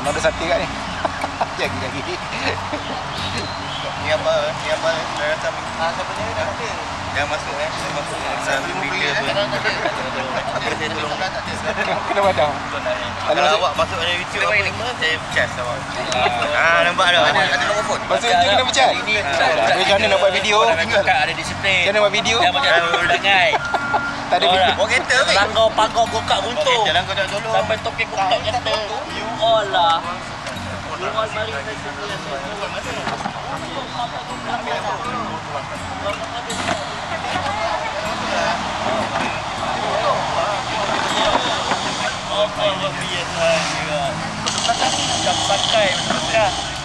Mana sate kat ni? Lagi. Ni apa? Dah datang. Siapa ni dah ada? Yang masuk satu video apa dia tolong Kena padam. kalau awak masuk dalam YouTube apa semua saya charge awak. Nampak dah ada nombor phone. Maksudnya dia kena pecat. Macam mana nak buat video? Ada disiplin. Macam mana buat video? Jangan macam dengai. Tak ada video. Bawa kereta weh. Langgar pagar gokak buntung. Jalan kau tak tolong. Sampai topik gokak kata. You all lah. You all mari kita sini. Jam sakai betul.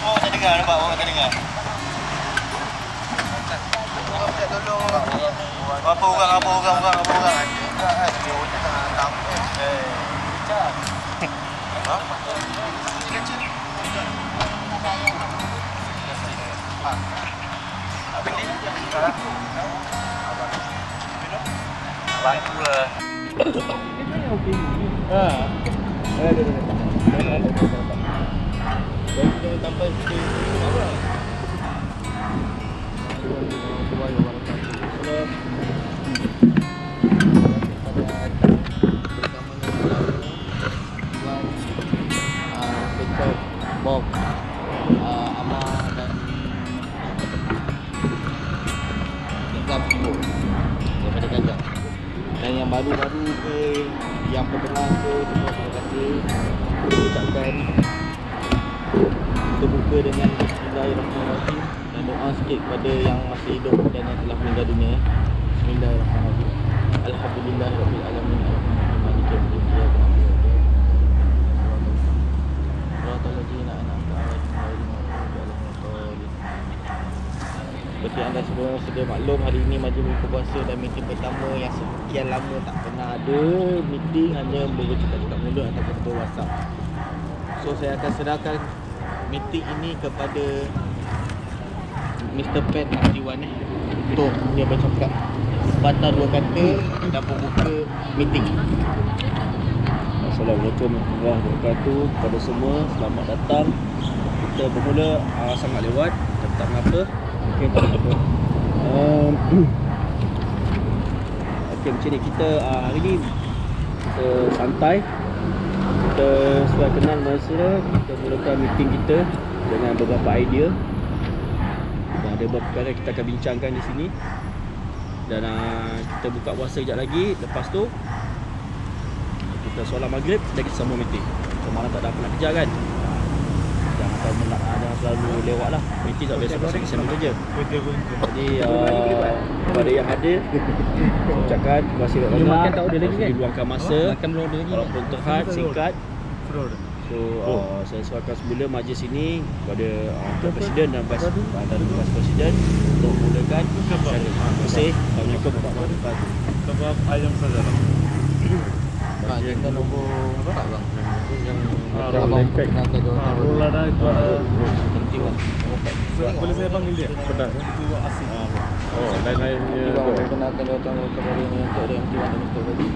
Oh tak dengar nampak awak tak dengar. Awak tak tolong. Apa orang. Abang pula. Bob, Amar dan Gabio daripada Gajah. Dan yang baru-baru ke, yang pendengar ke, semua terima kasih. Kita ucapkan kita buka dengan Bismillahirrahmanirrahim dan doa sikit kepada yang masih hidup dan yang telah meninggal dunia. Bismillahirrahmanirrahim. Alhamdulillahirabbil alamin. Arrahmanirrahim. Maliki yaumiddin. Seperti anda semua sudah maklum, hari ini majlis buka puasa dan meeting pertama yang sekian lama tak pernah ada meeting, hanya bercakap-cakap mulut ataupun ketua WhatsApp. So saya akan serahkan meeting ini kepada Mr. Pen Aktiwan untuk dia bercakap sepatah dua kata dan membuka meeting. Assalamualaikum warahmatullahi wabarakatuh kepada semua, selamat datang. Kita bermula sangat lewat, tapi tak mengapa. Okey, tak apa. Okey, macam ni kita hari ni kita santai. Kita sesuai kenal masa kita mulakan meeting kita dengan beberapa idea. Dan ada beberapa perkara kita akan bincangkan di sini. Dan kita buka puasa sekejap lagi. Lepas tu kita solat maghrib dan kita sambung meeting. Semalam tak ada apa nak kejar kan. Jangan selalu lewat lah. Meeting tak biasa pasal kita sambung kerja. Jadi kepada yang hadir, saya ucapkan terima kasih banyak. Makan tak order lagi kan? Diluangkan masa. Makan belum order lagi. Walaupun terhad, singkat. So saya serahkan semula majlis ini kepada Presiden dan Vice Presiden untuk memulakan. Terima kasih. Assalamualaikum warahmatullahi wabarakatuh. Sebab ayam saja. Kita nombor 4 bang. Yang abang nak ke Johor. Bola dah itu Tiwa. boleh saya panggil dia? Pedas. Itu asin. Oh, lain-lainnya. Tiwa kenalkan dia orang kembali ni untuk dia yang Tiwa dan Mr. Badi.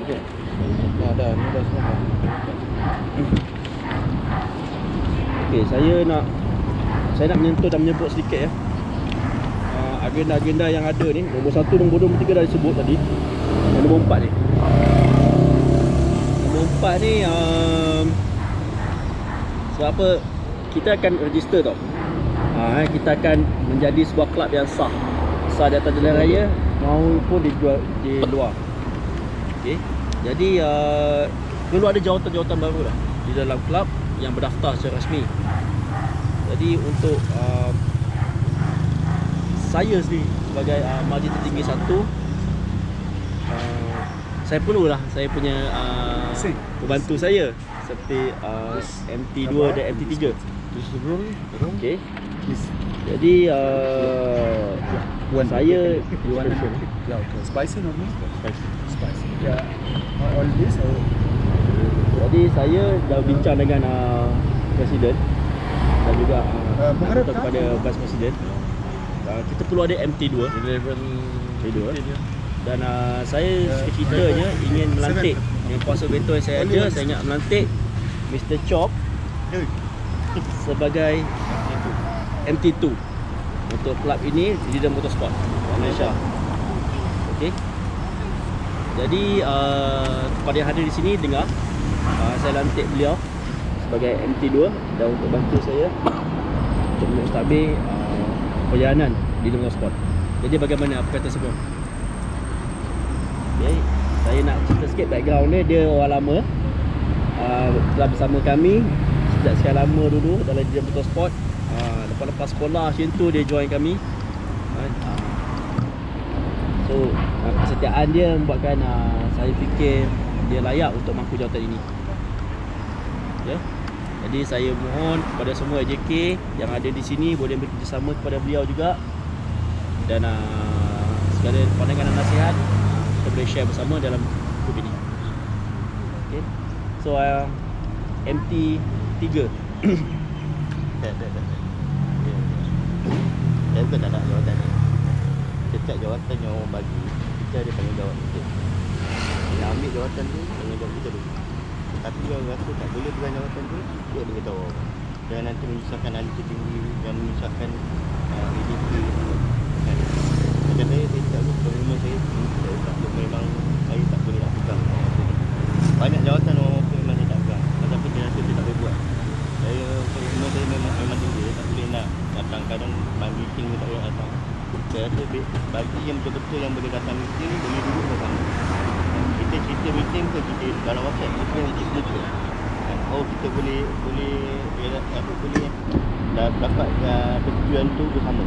Okey. Dah ni dah semua. Okey, saya nak menyentuh dan menyebut sedikit ya. Agenda-agenda yang ada ni, nombor 1, nombor 2, nombor 3 dah disebut tadi. Dan nombor 4 ni. Nombor 4 ni sebab apa? Kita akan register tau. Kita akan menjadi sebuah kelab yang sah. Sah di atas jalan raya maupun dijual di luar. Okey. Jadi perlu ada jawatan-jawatan baru lah di dalam kelab yang berdaftar secara rasmi. Jadi untuk saya sendiri sebagai majlis tertinggi 1, saya perlulah saya punya pembantu saya seperti MT2 dan MT3. Okey. Jadi saya Spicy normal? Spicy. Ya. All this or Jadi saya dah bincang dengan Presiden dan juga kepada Vice Presiden. Kita perlu ada MT2 level dan saya sekiranya ingin melantik Yang kuasa veto yang saya ada, saya ingat melantik Mr. Chop sebagai MT2 untuk kelab ini Leader Motorsport Malaysia. Okey. Jadi kepada yang hadir di sini dengar, saya lantik beliau sebagai MT2 dan untuk bantu saya untuk mentadbir perjalanan Leader Motorsport. Jadi bagaimana apa kata sebelum? Okay. Saya nak cerita sikit background dia orang lama, telah bersama kami sejak sekian lama dulu dalam Leader Motorsport. Lepas sekolah macam tu dia join kami. So kesetiaan dia membuatkan saya fikir dia layak untuk mangku jawatan ini. Ya. Jadi saya mohon kepada semua AJK yang ada di sini boleh bekerjasama kepada beliau juga. Dan segala pandangan dan nasihat kita boleh share bersama dalam grup ini. Okay. So MT3. Saya bukan tak nak jawatan ni. Setiap jawatan yang orang bagi, kita ada tanggungjawab kita. Nak ambil jawatan tu, tanggungjawab kita dulu. Tapi kalau rasa tak boleh pegang jawatan tu, buat beritahu orang. Jangan nanti menyusahkan ahli tertinggi, jangan menyusahkan ADP. Macam saya tak boleh, kalau saya tak boleh, memang saya tak boleh nak pegang. Banyak jawatan orang pun memang saya tak pegang. Tapi saya rasa saya tak boleh buat. Saya memang tinggi, saya tak boleh nak datang. Kadang meeting pun tak boleh datang. Saya rasa bagi yang betul-betul yang boleh datang meeting ni, boleh duduk bersama. Kita cerita meeting ke kita dalam WhatsApp, kita yang cerita tu. Oh kita boleh dapat tujuan tu bersama.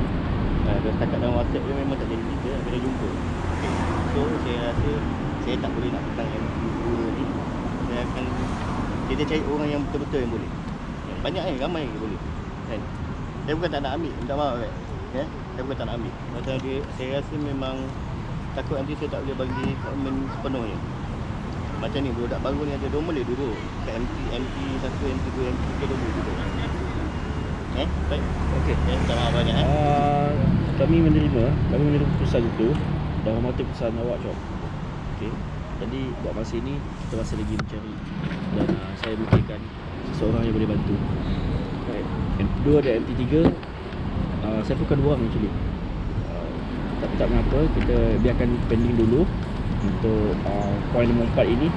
Setakat dalam WhatsApp dia memang tak jadi kita, kena jumpa. Okay. So saya rasa saya tak boleh nak pegang MT2 ni. Saya akan kita cari orang yang betul-betul yang boleh. Banyak ramai yang boleh. Kan? Saya bukan tak nak ambil, minta maaf kan. Ya? Saya bukan tak nak ambil. Pasal dia, saya rasa memang takut nanti saya tak boleh bagi komitmen sepenuhnya. Macam ni budak baru ni ada, dia boleh duduk kat MT1, MT2, MT3 dia boleh duduk. Baik. Okey. Minta maaf banyak Kami menerima keputusan itu dan hormati keputusan awak, Cok. Okey. Jadi buat masa ini kita masih lagi mencari dan saya memikirkan seseorang yang boleh bantu. Right. MT2 dan MT3 saya bukan dua orang actually. Tapi tak mengapa, kita biarkan pending dulu untuk poin nombor 4 ini.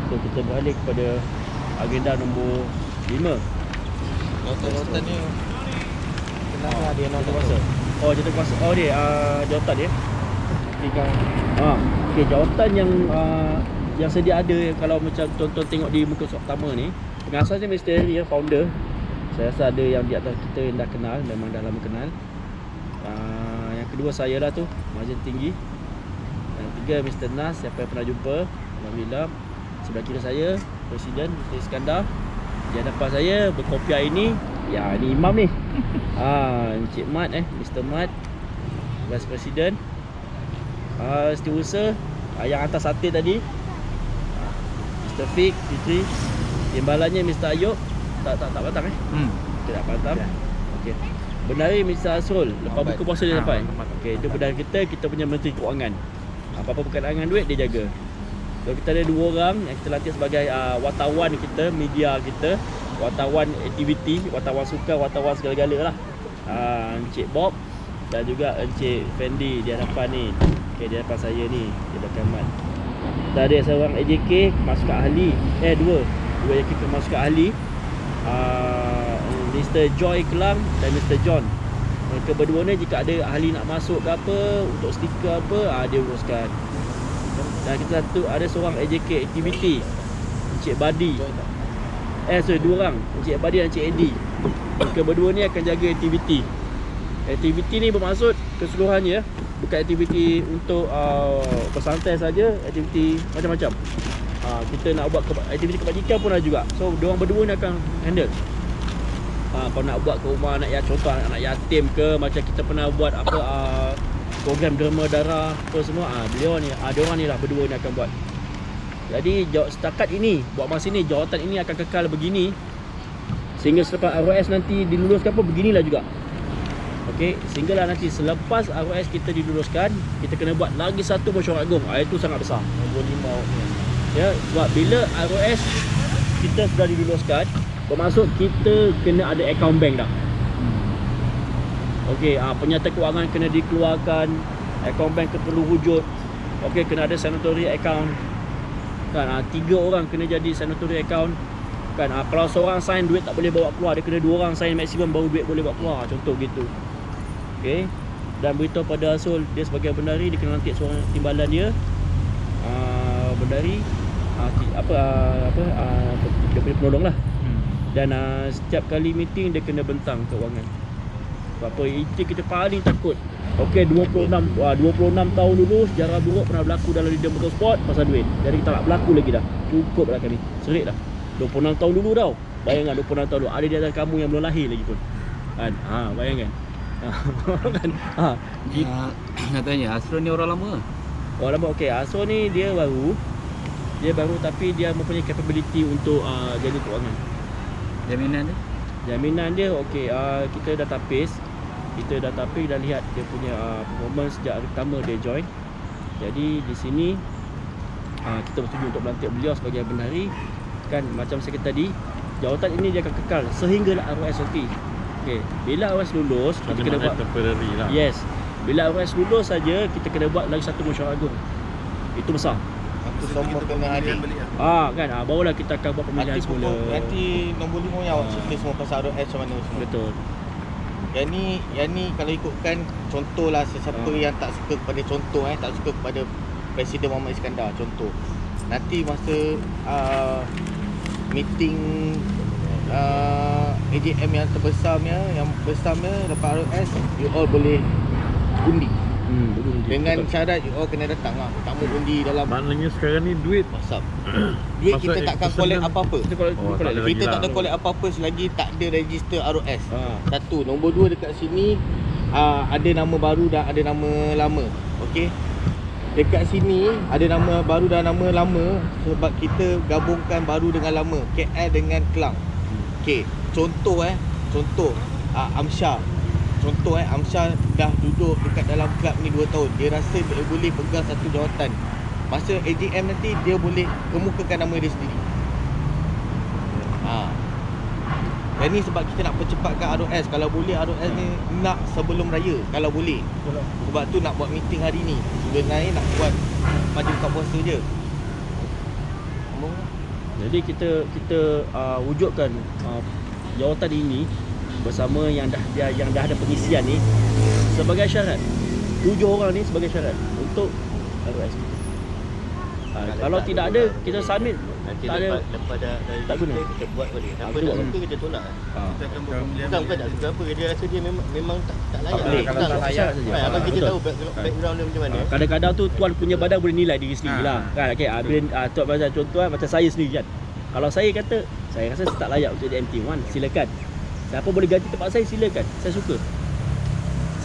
So kita beralih kepada agenda nombor 5. Jawatan ni kenapa dia nak kuasa? Oh, jawatan kuasa. Oh dia jawatan dia. Okey, jawatan yang sedia ada kalau macam tonton tengok di muka surat pertama ni, pengasasnya Mr. Harry, founder. Saya rasa ada yang di atas kita yang dah kenal, memang dah lama kenal. Yang kedua saya lah tu, Majen Tinggi. Yang ketiga Mr. Nas, siapa yang pernah jumpa, alhamdulillah. Sebelah kiri saya Presiden Mr. Iskandar. Di hadapan saya berkopiah ini, ya ni imam ni. Encik Mat Mr. Mat, Vice President. Setiausaha yang atas sate tadi, Mr. Fik Fitri. Timbalannya Mr. Ayub. Tak patang Tidak patang. Okey. Bendahari Mr. Asrul, lepas buka puasa dia sampai. Okey, dia bendahari kita punya Menteri Kewangan. Apa-apa berkenaan dengan duit dia jaga. So kita ada dua orang yang kita latih sebagai wartawan kita, media kita, wartawan aktiviti, wartawan sukan, wartawan segala-gala lah. Encik Bob dan juga Encik Fendi di hadapan ni. Okey, di hadapan saya ni, di belakang Mat. Kita ada seorang AJK kemasukan ahli, dua AJK kemasukan ahli. Mr. Joy Kelang dan Mr. John. Mereka berdua ni jika ada ahli nak masuk ke apa, untuk stiker apa, dia uruskan. Dan kita satu ada seorang AJK aktiviti, Encik Badi. Dua orang, Encik Badi dan Encik Eddie. Mereka berdua ni akan jaga aktiviti. Aktiviti ni bermaksud keseluruhannya, bukan aktiviti untuk bersantai saja, aktiviti macam-macam. Kita nak buat aktiviti kebajikan pun ada juga. So diorang berdua ni akan handle. Kalau nak buat ke rumah contoh anak yatim ke, macam kita pernah buat apa program derma darah apa semua, diorang ni lah berdua ni akan buat. Jadi setakat ini, buat masa ni jawatan ini akan kekal begini sehingga selepas ROS nanti diluluskan pun beginilah juga. Okey, sehinggalah nanti selepas ROS kita diluluskan, kita kena buat lagi satu mesyuarat agung. Itu sangat besar. Nombor 5 ni. Ya, sebab bila ROS kita sudah diluluskan, bermaksud kita kena ada account bank dah. Okey, penyata kewangan kena dikeluarkan, account bank perlu wujud. Okey, kena ada sanitary account. Kan 3 orang kena jadi sanitary account. Kan kalau seorang sign duit tak boleh bawa keluar, dia kena 2 orang sign maksimum baru duit boleh bawa keluar, contoh gitu. Okey. Dan beritahu pada Azul dia sebagai bendahari, dia kena lantik seorang timbalan dia. Bendahari dia punya penolong lah. Dan setiap kali meeting dia kena bentang keuangan. Sebab apa, itu kita paling takut. Okey, 26 tahun dulu sejarah buruk pernah berlaku dalam Leader Motorsport pasal duit. Jadi kita tak berlaku lagi dah. Cukup dah kami. Serik dah. 26 tahun dulu tau. Bayangkan 26 tahun dulu. Ada di antara kamu yang belum lahir lagi pun. Kan? Bayangkan. Kan? Katanya Asrul ni orang lama. Orang lama. Okey, Asrul ni dia baru. Dia baru tapi dia mempunyai capability untuk jaga keuangan. Jaminan dia? Jaminan dia okey, kita dah tapis. Kita dah lihat dia punya performance sejak hari pertama dia join. Jadi di sini kita bersetuju untuk melantik beliau sebagai bendahari. Kan macam saya kata tadi, jawatan ini dia akan kekal sehingga ROS nanti. Okey, bila ROS lulus kita kena buat temporary lah. Yes. Bila ROS lulus saja kita kena buat lagi satu mesyuarat agung. Itu besar. Itu semua kena hadir. Kan barulah kita akan buat pemilihan semula. Nanti nombor 5 ni awak cerita semua pasal ROS macam mana semua. Betul. Yang ni kalau ikutkan contohlah sesiapa yang tak suka kepada tak suka kepada Presiden Muhammad Iskandar, contoh. Nanti masa meeting AGM yang besarnya lepas ROS, you all boleh undi. Dengan syarat you all kena datang lah. Tak mau undi dalam Maknanya sekarang ni duit WhatsApp. Duit kita takkan collect apa-apa. Kita tak ada collect apa-apa selagi tak ada register ROS. Satu. Nombor 2, dekat sini ada nama baru dan ada nama lama. Okey. Dekat sini ada nama baru dan nama lama sebab kita gabungkan baru dengan lama, KL dengan Kelang. Okey. Contoh Amsyar. Amsyar dah duduk dekat dalam kelab ni 2 tahun. Dia rasa dia boleh pegang satu jawatan. Masa AGM nanti dia boleh kemukakan nama dia sendiri. Dan ni sebab kita nak percepatkan ROS. Kalau boleh ROS ni nak sebelum raya. Kalau boleh. Sebab tu nak buat meeting hari ni. Sebenarnya nak buat maju buka puasa je. Jadi kita wujudkan jawatan ini bersama yang dah ada pengisian ni sebagai syarat. 7 orang ni sebagai syarat untuk ROS kita. Kalau tidak ada kita submit. Nanti tak ada, lepas dah tak guna. kita buat balik. Apa betul. tak suka kita tolak. Kita akan buat pemilihan. Bukan tak suka apa, dia rasa dia memang tak layak. Kalau tak layak saja. Abang kita tahu background dia macam mana. Kadang-kadang tu tuan punya badan boleh nilai diri sendiri lah. Kan okey, bila tuan macam contoh macam saya sendiri kan. Kalau saya kata saya rasa saya tak layak untuk jadi MT1, silakan. Siapa boleh ganti tempat saya, silakan. Saya suka.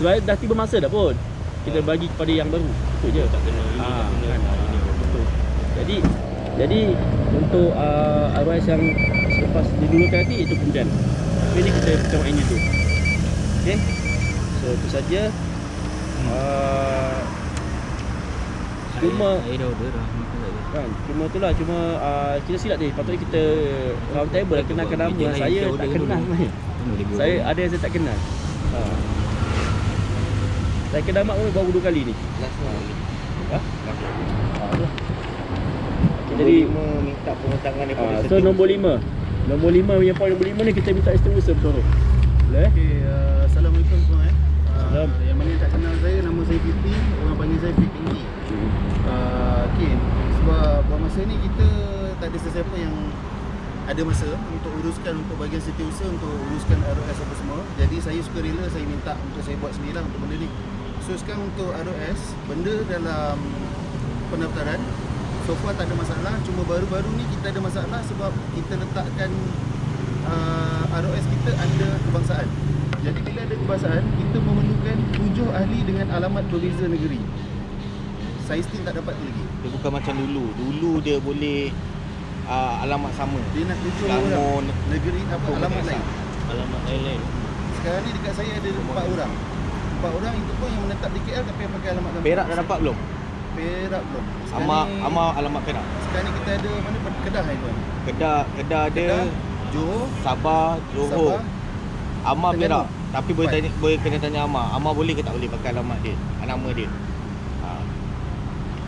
Sebab dah tiba masa dah pun. Kita bagi kepada yang baru. Itu je. Tak kena ini, tak kena ini. Betul. Jadi untuk ROS yang selepas didulukan nanti itu kemudian. Tapi ni kita tengok ini tu. Okey. So itu saja. Cuma Air dah order dah. Makan tak ada. kan, cuma kita silap ni. Patutnya kita round table lah kenalkan nama. Saya tak kenal sebenarnya. Saya ada yang saya tak kenal. Saya kenal Mak baru 2 kali ni. Last one. Jadi minta pengutangan daripada so nombor 5 punya point nombor 5 ni kita minta extinguisher bersorok. Boleh? Okay, Assalamualaikum semua. Salam. Yang mana tak kenal saya, nama saya Fitri, orang panggil saya Fit Tinggi. Okay, sebab buat masa ni kita tak ada sesiapa yang ada masa untuk uruskan untuk bahagian setiausaha untuk uruskan ROS apa semua. Jadi saya suka rela, saya minta untuk saya buat sendirilah untuk benda ni. So sekarang untuk ROS, benda dalam pendaftaran so far tak ada masalah, cuma baru-baru ni kita ada masalah sebab kita letakkan ROS kita under kebangsaan. Jadi bila ada kebangsaan, kita memerlukan 7 ahli dengan alamat berbeza negeri. Saya still tak dapat tu lagi. Dia bukan macam dulu. Dulu dia boleh alamat sama. Dia nak 7 Selangor, orang negeri apa alamat lain. Alamat lain-lain. Sekarang ni dekat saya ada 4 orang. 4 orang itu pun yang menetap di KL tapi yang pakai alamat kampung. Perak dah dapat belum? Perak belum. Sekarang Ama ni- Ama alamat Perak. Sekarang ni kita ada mana Kedah tuan. Kedah ada, Kedah, Johor, Sabah, Johor. Sabah. Ama Perak. Terengganu. Tapi boleh kena tanya Ama. Ama boleh ke tak boleh pakai alamat dia? Nama dia.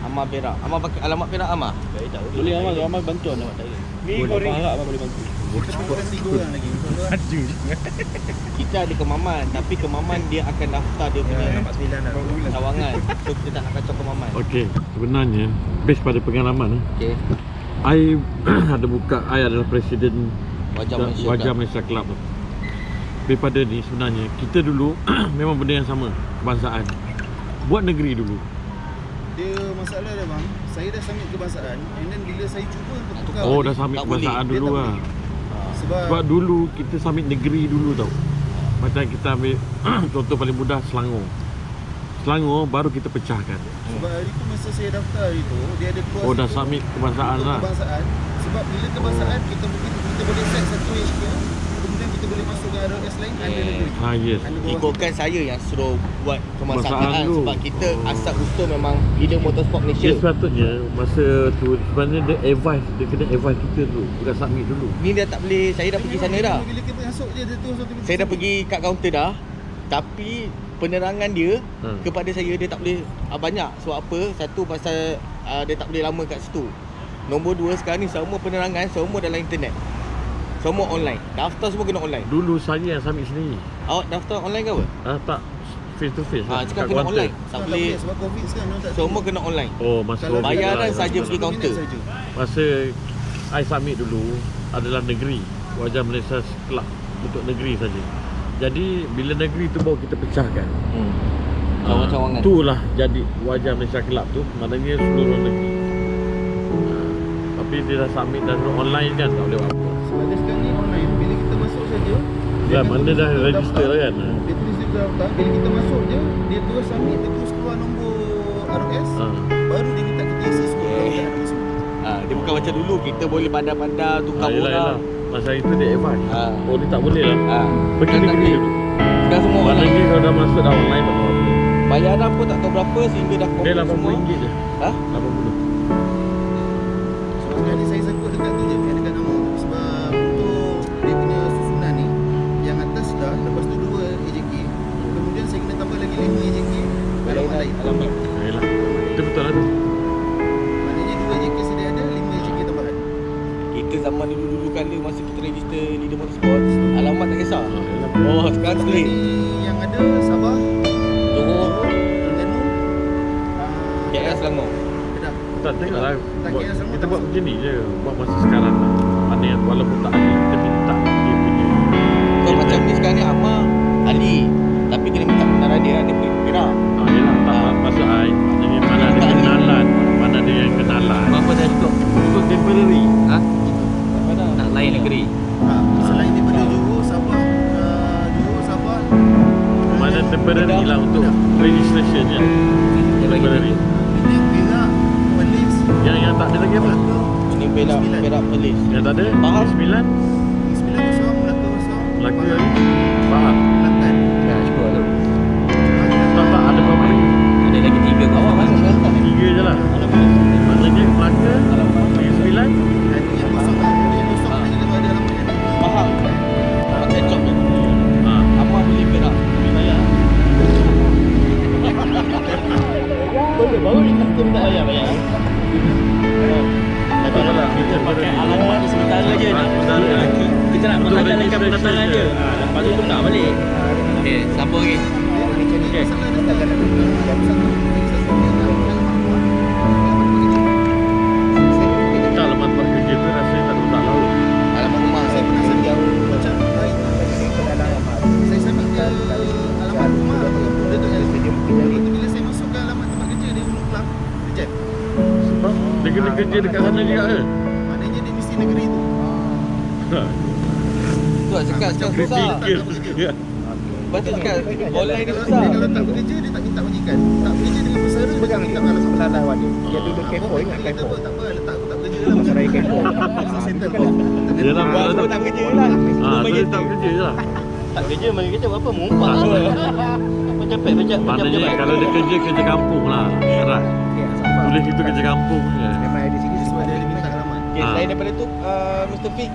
Ama Perak. Ama pakai alamat Perak Ama? Saya tak Boleh Amal bantuan awak tak ada. Boleh harap Amal boleh bantu. Kita bukan 3 orang lagi. Kita ada Kemaman, tapi Kemaman dia akan daftar dia punya Nampak 9 dah. cawangan. So kita tak nak kacau Kemaman. Okey, sebenarnya based pada pengalaman Okey. I ada buka, I adalah presiden Wajah Malaysia. Wajah Malaysia Club tu. Daripada ni sebenarnya kita dulu memang benda yang sama, kebangsaan. Buat negeri dulu. Dia masalah dia bang, saya dah submit kebangsaan and then bila saya cuba untuk tukar Oh, balik, dah submit tak boleh. kebangsaan dia dulu tak lah. boleh. Sebab Sebab dulu kita submit negeri dulu tau. Macam kita ambil contoh paling mudah Selangor. Selangor baru kita pecahkan. sebab hari tu masa saya daftar hari tu dia ada keluar Oh, dah situ submit kebangsaan untuk lah. kebangsaan. Sebab bila kebangsaan kita boleh set satu HK, kemudian kita boleh masuk ke ROS lain under negeri. Ha, yes. Under bawah Ikutkan saya yang suruh buat Kebangsaan kebangsaan dulu. sebab kita asal usul memang leader motorsport Malaysia. Dia sepatutnya masa tu sebenarnya dia advice, dia kena advice kita dulu, bukan submit dulu. Ni dia tak boleh, saya dah pergi sana dah. Bila kita masuk dia terus auto Saya dah pergi kat kaunter dah. Tapi penerangan dia kepada saya dia tak boleh banyak. Sebab apa? Satu pasal dia tak boleh lama kat situ. Nombor dua, sekarang ni semua penerangan semua dalam internet. Semua online. Daftar semua kena online. Dulu saya yang submit sendiri. Awak daftar online ke apa? Tak face to face lah. Sekarang kat kena kaunter. online. Tak boleh. sebab Covid sekarang orang tak Semua kena online. Oh, masa Kalau COVID bayaran lah. saja pergi kaunter. Masa I submit dulu adalah negeri, Wajah Malaysia Club untuk negeri saja. Jadi bila negeri tu baru kita pecahkan. Cawangan-cawangan. Itulah jadi Wajah Malaysia Club tu, maknanya seluruh negeri. Tapi dia dah submit dan online kan, tak boleh buat apa. Sebab dia sekarang ni online, bila kita masuk saja Ya, mana dah register lah kan. Dia tulis dia daftar, bila kita masuk je dia terus submit, dia terus keluar nombor ROS, baru dia minta kita isi semua perangkat apa semua. Dia bukan macam dulu kita boleh pandai-pandai tukar Yelah, bola. yelah. Masa itu dia advice. Oh, dia tak boleh lah. Pergi Kan tak negeri boleh. dulu. Dah semua Orang online. negeri kalau dah masuk dah online tak apa. Bayaran pun tak tahu berapa sehingga dah Dia confirm semua. RM80 je. Ha? 80. Sebab sekarang ni saya sebut dekat tu je, dekat nama tu. Sebab untuk dia punya susunan ni, yang atas dah, lepas tu 2 AJK, kemudian saya kena tambah lagi 5 AJK alamat lain. Yelah. Itu betul lah tu. Maknanya 2 AJK sedia ada, 5 AJK tambahan. Kita zaman dulu-dulu kala masa kita register leader motorsport, alamat tak kisah. Oh, sekarang Sekarang boleh. ni yang ada Sabah, Johor, Terengganu, KL Selangor. Kedah. Tak tengok lah. Tak Buat- kira semua Kita tak buat masuk. begini je. Buat masa sekarang lah. Mana yang walaupun tak ahli, kita minta dia punya. Kau macam ni sekarang ni Amma ahli. Tapi kena minta kebenaran dia ada Perak. Yelah, tak maksud I. Maknanya mana ada tak ahli. kenalan. Mana ada yang kenalan. Apa dah cukup? Untuk temporary. Ha? Nak lain negeri. Selain daripada Johor, Sabah, Mana temporary lah untuk registration je. Dia bagi Temporary. ini Perak, Perlis, Yang tak ada lagi apa? Ini Perak, Perak Perlis. Yang tak ada? Faham? 9 Sembilan kosong, Melaka kosong, Melaka Pahang, lagi. Faham? Kelantan. Dah cukup tu. Tak ada berapa lagi? Ada lagi 3 Awak kosong. masuk Kelantan. 3 je lah. Maknanya Melaka lagi 9. Dan ini yang kosong lah. Ada yang kosong lagi kalau ada alamat yang lain. Faham? Pakai job je. Ha. Amma beli Perak. Beli bayar. Boleh, baru ni custom tak bayar. Tak apalah. Kita pakai Alamat ni sementara je. Kita nak Untuk menghalalkan registration pendaftaran je. je. Lepas tu tukar balik. Okey, sambung lagi. Jadi masalah dia tak ada jam satu. Tak lepas buat kerja tu rasanya tak letak laut. Alamat rumah Saya saya. pernah submit macam baik. Saya submit ke alamat rumah, dia tak ada. Lepas tu bila saya masuk ke alamat tempat kerja, dia urut kelam, reject. Sebab dia kena kerja dekat sana juga ke? Maknanya dia mesti negeri tu. Tu lah cakap sekarang susah. Critical. Betul cakap online ni Dia susah. kalau tak bekerja, dia tak minta majikan. Tak bekerja dengan pesara, dia tak minta alamat. Dia duduk kepo, ingat Kita kepo. pun tak apa, letak aku tak bekerja lah. Raya kepo. Saya settle. Dia nak Buat buat apa tak kerja lah. dia tak kerja je lah. Tak kerja, mana kerja buat apa? Mumpah lah. Apa capek, Maknanya kalau dia kerja kampung lah. Erat. Tulis itu kerja kampung je. Memang ada sini Sesuai dia minta alamat. Okay, selain daripada tu Mr. Fik,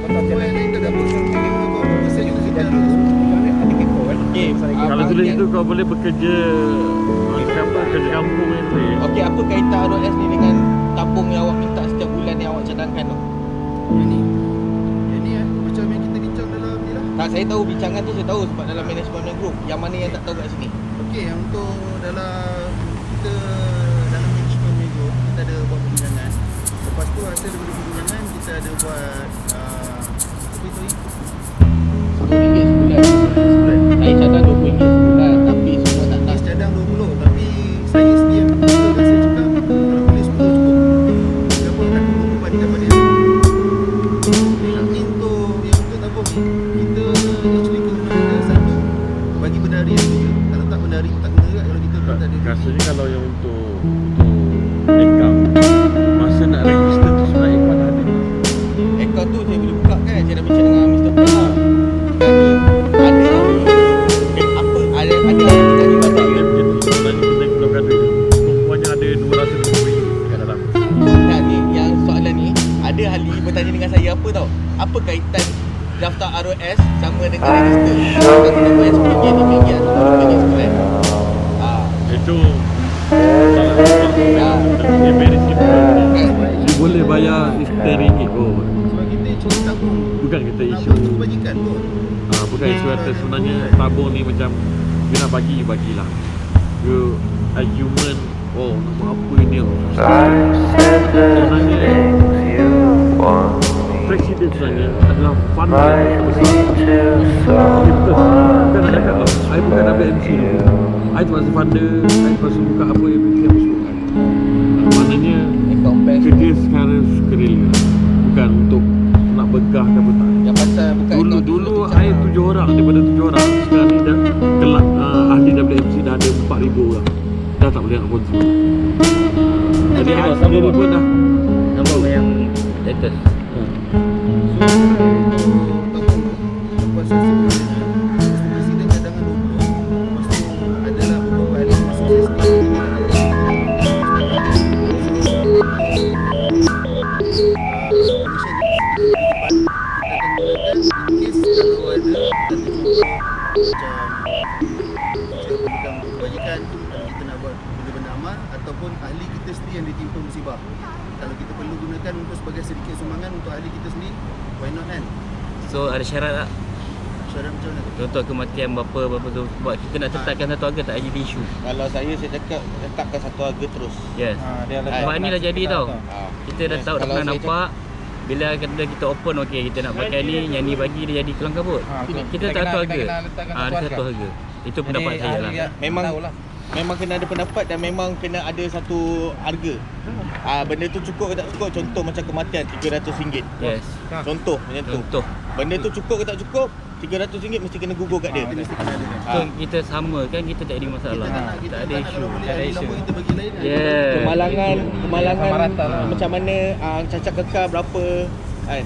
Apa yang lain tak boleh saya juga sudah ada okay, Kalau tulis itu kau boleh bekerja apa, kerja kampung yang tu. okey, apa kaitan ROS ni dengan tabung yang awak minta setiap bulan yang awak cadangkan tu? Ini macam yang kita bincang dalam ni lah. Tak, saya tahu bincangan tu saya tahu sebab dalam management group. Yang mana yang tak tahu kat sini? Okey, yang untuk dalam kita dalam management ni tu kita ada buat perbincangan. Lepas tu hasil daripada perbincangan kita ada buat apa itu? RM10 sebulan. Saya cadang RM20 sebulan tapi semua tak nak. Kes cadang 20 tapi saya sendiri yang betul dan saya cakap kalau boleh 10 cukup. Kenapa nak beban daripada dia? Ini untuk yang untuk tabung ni kita actually kena ada satu bagi berdari tu je. Kalau tak berdari tak kena juga kalau kita tak ada. Rasanya kalau yang untuk account, masa nak register tu sebenarnya Ipan ada. Akaun tu saya boleh buka kan. Saya dah bincang dengan Mr. Pena. Ada apa ada kita ni baca Dia sebenarnya kita keluarkan duit. Semuanya ada RM200 kat dalam. tak ni yang soalan ni ada ahli bertanya dengan saya apa tau. Apa kaitan daftar ROS sama dengan register? Kita kena bayar RM10 atau RM20 sebulan. Itu dia very simple. Dia boleh bayar RM10 pun. Sebab kita cuma tabung. Bukan kita Nak isu buat tu kebajikan pun. bukan isu atas sebenarnya tabung ni macam you nak bagilah. You a human, oh nak buat apa ini sebenarnya presiden sebenarnya adalah funder bukan nak cakap I bukan WMC I terpaksa funder, I terpaksa buka apa yang kita masuk. Maknanya kerja secara sukarela, bukan untuk nak begah ke apa tak. Yang pasal bukan Dulu I 7 orang, daripada 7 orang sekarang ni dah kelak ahli WMC dah ada 4,000 orang. Dah tak boleh nak konsum. Jadi I sendiri pun dah Nampak yang latest. Lepas presiden cadangan 20. Lepas tu adalah beberapa ahli masuk ataupun ahli kita sendiri yang ditimpa musibah. Kalau kita perlu gunakan untuk sebagai sedikit sumbangan untuk ahli kita sendiri, why not kan? So ada syarat tak? Syarat macam mana tu? Contoh kematian bapa tu sebab kita nak tetapkan satu harga tak jadi isu. Kalau saya cakap tetapkan satu harga terus. Yes. Sebab ni dah jadi tau. Kita dah tahu dah Kalau pernah saya nampak bila kita open okey kita nak pakai ni yang ni bagi dia jadi kelang kabut. Kita tak tahu harga. Ada satu harga. Itu pendapat saya lah. Memang kena ada pendapat dan memang kena ada satu harga. Benda tu cukup ke tak cukup? Contoh macam kematian RM300. Yes. Contoh macam tu. Contoh. Benda tu cukup ke tak cukup? RM300 mesti kena gugur kat dia. Mesti kena ada kan? So kita sama kan, kita tak ada masalah. Kita Tak ada isu. kalau boleh ahli lama kita bagi lain kan? Yeah. Kemalangan macam mana cacat kekal berapa kan?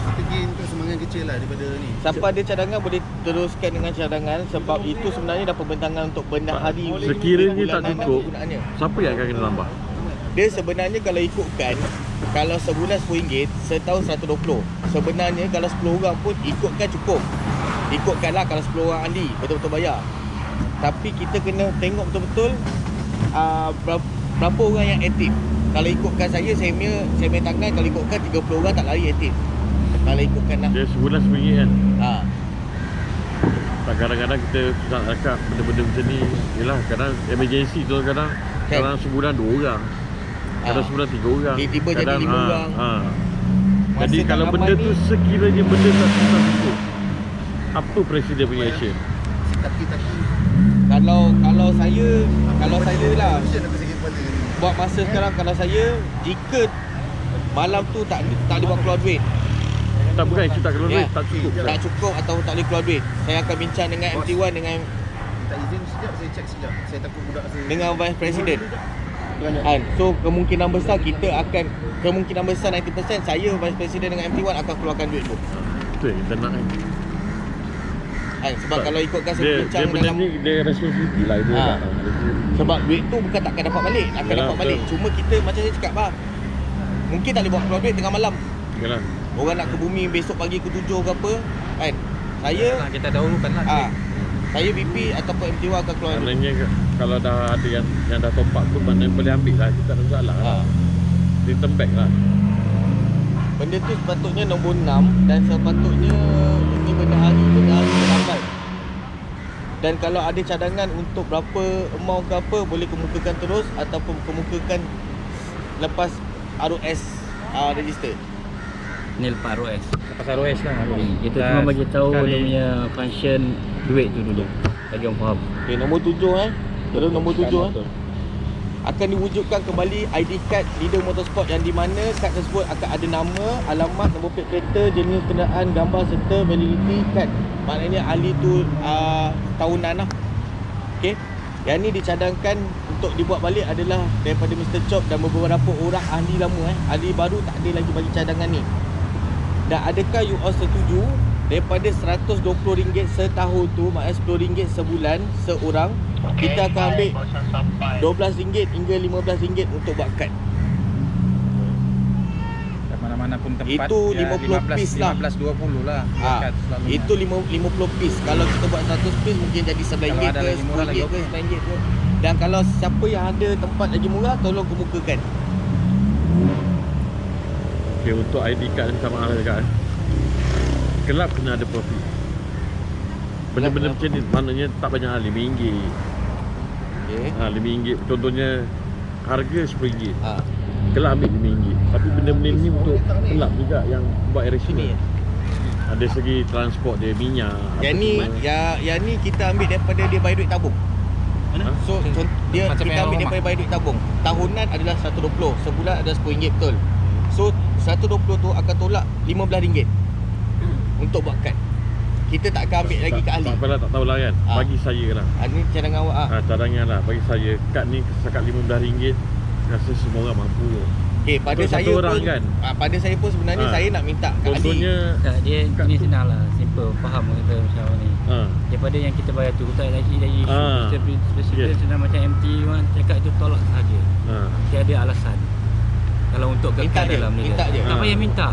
Kita gain tu sumbangan kecil lah daripada ni. Siapa ada cadangan boleh teruskan dengan cadangan sebab itu sebenarnya dah pembentangan untuk benahari sekiranya tak bulanan cukup, penggunaannya. siapa yang akan kena tambah? Dia sebenarnya kalau ikutkan, kalau sebulan RM10, setahun RM120. Sebenarnya kalau 10 orang pun ikutkan cukup. Ikutkanlah kalau 10 orang ahli betul-betul bayar. Tapi kita kena tengok betul-betul berapa orang yang aktif. Kalau ikutkan saya punya tangan, kalau ikutkan 30 orang tak lari aktif. Kalau ikutkan lah. Dia sebulan RM10 kan? Ha. Kadang-kadang kita susah nak cakap benda-benda macam ni. Yelah, kadang emergency tu kadang sebulan 2 orang. Kadang sebulan 3 orang. Tiba-tiba jadi 5 orang. Jadi Masa kalau tak benda ramai tu ni- sekiranya benda tak cukup, apa presiden punya action? Taki-taki. Kalau saya lah Malaysia nak sakit kepala ni. buat masa sekarang, kalau saya jika malam tu tak boleh buat keluar duit, Tak, bukan isu tak keluar duit, Ya. tak cukup. tak cukup atau tak boleh keluar duit, saya akan bincang dengan MT1 dengan Tak izin sekejap, saya check sekejap. Saya takut budak saya. dengan Vice President. Kan? So kemungkinan besar 90% saya Vice President dengan MT1 akan keluarkan duit tu. Betul yang kita nak kan. Sebab kalau ikutkan saya dia bincang benda dalam ni dia responsibility lah dia Ha. datang. sebab duit tu bukan takkan dapat balik, akan Yalah, dapat balik. betul. Cuma kita macam saya cakap bah, mungkin tak boleh bawa keluar duit tengah malam. Yalah. Orang nak ke bumi besok pagi ke 7 ke apa kan. Saya Kita dahulukan lah. saya VP ataupun MTW akan keluar duit. Maknanya kalau dah ada yang dah top up tu maknanya boleh ambil lah, kita tak ada masalah lah. Return back lah. Benda tu sepatutnya nombor 6 dan sepatutnya ini benda hari lambat. Dan kalau ada cadangan untuk berapa amount ke apa, boleh kemukakan terus ataupun kemukakan lepas ROS register. Ni lepas ROS. Lepas ROS lah. Kita cuma bagi tahu dia punya function duit tu dulu. Bagi orang faham. Okay, nombor 7 Terus nombor 7 akan diwujudkan kembali ID card leader motorsport yang di mana kad tersebut akan ada nama, alamat, nombor plate kereta, jenis kenderaan, gambar serta validity kad. Maknanya ahli tu tahunan lah. Okey. Yang ni dicadangkan untuk dibuat balik adalah daripada Mr. Chop dan beberapa orang ahli lama ahli baru tak ada lagi bagi cadangan ni. Dan adakah you all setuju daripada RM120 setahun tu, maknanya RM10 sebulan seorang, kita akan ambil RM12 hingga RM15 untuk buat kad. Mana-mana pun tempat Itu 50 piece lah. 15-20 lah. Itu 50 piece. Kalau kita buat 100 piece mungkin jadi RM11 Kalau ada ke lagi murah lagi RM10 ke okey. RM9 ke. Dan kalau siapa yang ada tempat lagi murah, tolong kemukakan. Okay, untuk ID card ni sama lah dekat kelab kena ada profit. Benda-benda macam ni maknanya tak banyak lah, RM5. Okey. RM5. Contohnya harga RM10. Kelab ambil RM5. Tapi benda-benda ni untuk kelab juga yang buat arrangement. Ada segi transport dia, minyak. Yang ni yang ni kita ambil daripada dia bayar duit tabung. Ha? So dia Macam kita yang ambil rumah. daripada bayar duit tabung. Tahunan adalah 120, sebulan adalah RM10 betul. So 120 tu akan tolak RM15 untuk buat kad. Kita tak akan ambil lagi ke ahli. Tak apalah, tak tahulah kan. Bagi saya lah. Ni cadangan awak Cadangan lah bagi saya. Kad ni setakat RM15. Rasa semua orang mampu. Okey, pada Untuk saya satu orang pun kan? Pada saya pun sebenarnya saya nak minta ke ahli. Contohnya Tak, dia ni senang lah. Simple. Faham kita macam ni. Daripada yang kita bayar tu, tak lagi isu. Spesifik Yes. senang macam MT1 cakap itu tolak saja. Tiada alasan. Kalau untuk Minta kekal je, dalam ni minta je. tak payah minta.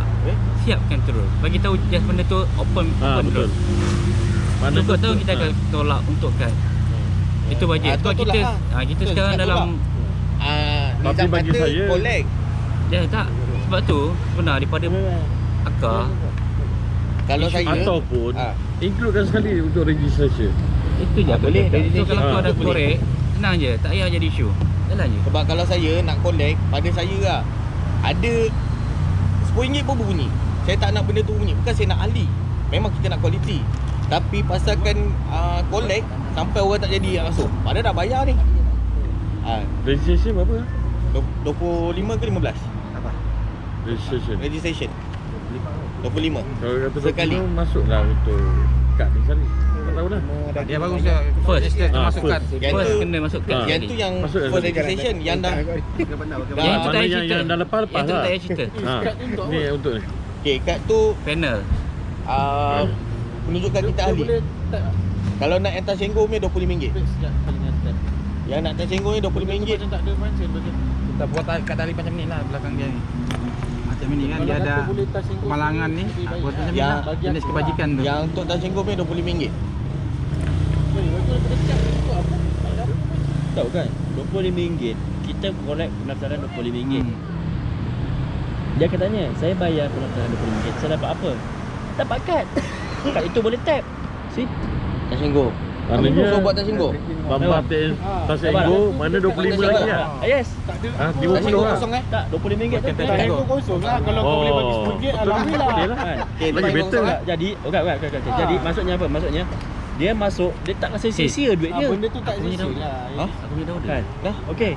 Siapkan terus. Bagi tahu just benda tu open betul. terus. Mana Cukup tahu betul. kita akan tolak untuk kad. Itu bajet. Sebab tu kita tolak lah. kita Betul, sekarang cakap dalam Tapi Nizam bagi kata saya- collect. tak. Sebab tu sebenar daripada akar Kalau saya Ataupun includekan sekali untuk registration. itu je boleh, So registration kalau kau dah boleh. korek, senang je. Tak payah jadi isu. Jalan je. Sebab kalau saya nak collect, pada saya lah ada RM10 pun berbunyi. Saya tak nak benda tu bunyi. Bukan saya nak ahli. Memang kita nak kualiti. Tapi pasalkan collect sampai orang tak jadi nak masuk. Padahal dah bayar ni. Registration berapa? 25 ke 15? Registration. Registration 25. Kalau kata Sekali. 25 masuklah untuk kad ni sekali. Tak tahu lah. Dia bagus je. First. Masukkan. Yang First tu kena masuk kad yang sekali. tu yang Masuk first sekali. registration yang dah Yang tu tak Mana payah yang cerita. dah lepas Yang tu lah. tak payah cerita. Ni untuk ni. okey, kad tu Panel. menunjukkan kita ahli. Kalau nak yang tersenggol punya RM25. Yang nak tersenggol ni RM25. Kita buat kat tali macam ni lah belakang dia ni. Macam ni kan dia ada kemalangan ni. Buat macam ni Yang- lah. Jenis kebajikan tu. Yang untuk tersenggol punya RM25. Tahu kan? RM25. Kita collect pendaftaran RM25. Dia akan tanya, saya bayar pendaftaran RM20. Saya dapat apa? Dapat kad. Kad itu boleh tap. See? Tersenggol. Maknanya So buat tersenggol. Bamba Tasenggo mana 25 lagi lah. Yes. 50 Tersenggol lah. kosong Tak, RM20 tu. Tersenggol kosong lah. Kalau kau boleh bagi RM10, alhamdulillah. Okey lah kan. Okey, Lagi tersenggol better kosong lah. Jadi, jadi maksudnya apa? Maksudnya dia masuk, dia tak rasa sia-sia duit dia. Benda tu tak Aku punya sia-sia tahu. lah. Aku punya tahu Kan? dah. Dah, okey.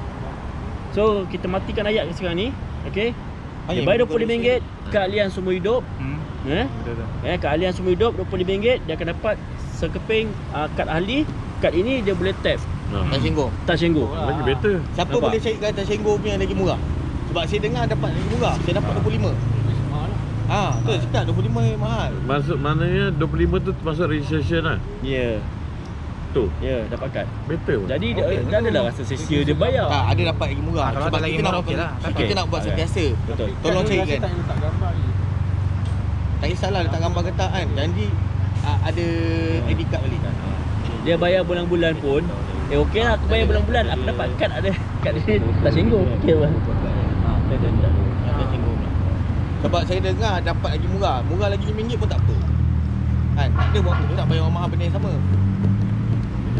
So, kita matikan ayat sekarang ni. Okey. Dia yang bayar betul RM20 keahlian semua hidup. Keahlian semua hidup RM20 dia akan dapat sekeping kad ahli. Kad ini dia boleh tap Tersenggol. Tasenggo. Lagi better. Siapa Nampak? boleh carikan tersenggol punya lagi murah? Sebab saya dengar dapat lagi murah. Saya dapat RM25. Tu cakap 25 mahal. Maksud maknanya 25 tu termasuk registration lah. Ya. Tu. Ya, dapat kad. Better pun. Jadi dah adalah rasa sia dia bayar. Tak, ada dapat lagi murah. Kalau Sebab ada lagi kita nak murah, okey lah. kita nak buat sentiasa. Betul. Tolong carikan. Tak letak gambar ni. Tak kisahlah letak gambar ke tak kan. Janji ada ID card balik. Dia bayar bulan-bulan pun okey lah, aku bayar bulan-bulan, aku dapat kad ada kad dia tak singgung. Okey bang. Ada singgung lah. Sebab saya dengar dapat lagi murah. Murah lagi RM5 pun tak apa. Kan? Tak ada buat apa nak bayar mahal benda yang sama.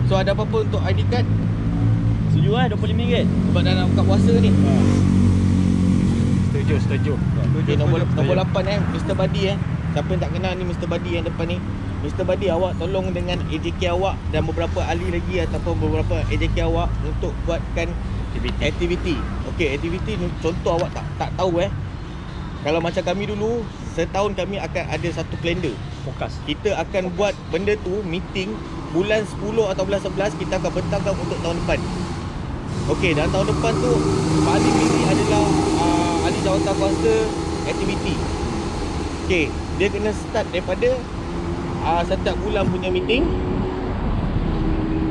So ada apa-apa untuk ID card? Setuju lah RM25. Sebab dah nak buka puasa ni. Setuju. Okay, nombor 8 Mr. Badi Siapa yang tak kenal ni Mr. Badi yang depan ni. Mr. Badi, awak tolong dengan AJK awak dan beberapa ahli lagi ataupun beberapa AJK awak untuk buatkan aktiviti. Okey, aktiviti ni contoh awak tak tahu Kalau macam kami dulu, setahun kami akan ada satu kalender. Fokus. Kita akan buat benda tu meeting bulan 10 atau bulan 11 kita akan bentangkan untuk tahun depan. Okey, dan tahun depan tu paling tinggi adalah ahli jawatan kuasa aktiviti. Okey, dia kena start daripada setiap bulan punya meeting.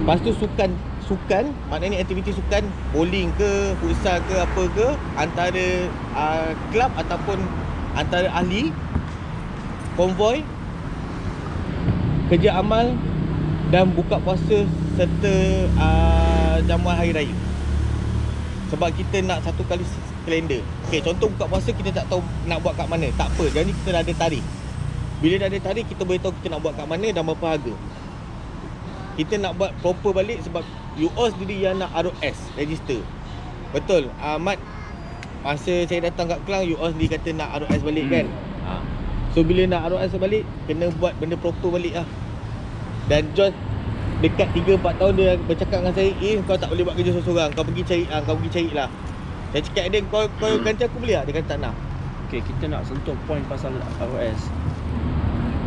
Lepas tu sukan, maknanya aktiviti sukan, bowling ke, futsal ke, apa ke, antara kelab ataupun antara ahli, konvoi, kerja amal dan buka puasa serta jamuan hari raya. Sebab kita nak satu kali kalender. Okey, contoh buka puasa kita tak tahu nak buat kat mana. Tak apa, jadi kita dah ada tarikh. Bila dah ada tarikh, kita boleh tahu kita nak buat kat mana dan berapa harga. Kita nak buat proper balik sebab you all sendiri yang nak ROS register. Betul, Ahmad. Masa saya datang kat Kelang, you all sendiri kata nak ROS balik kan. So bila nak ROS balik, kena buat benda proper balik lah. Dan John dekat 3-4 tahun dia bercakap dengan saya, kau tak boleh buat kerja seorang-seorang, kau pergi cari lah. Saya cakap dia, kau ganti aku boleh tak? Dia kata tak nak. Okey, kita nak sentuh poin pasal ROS.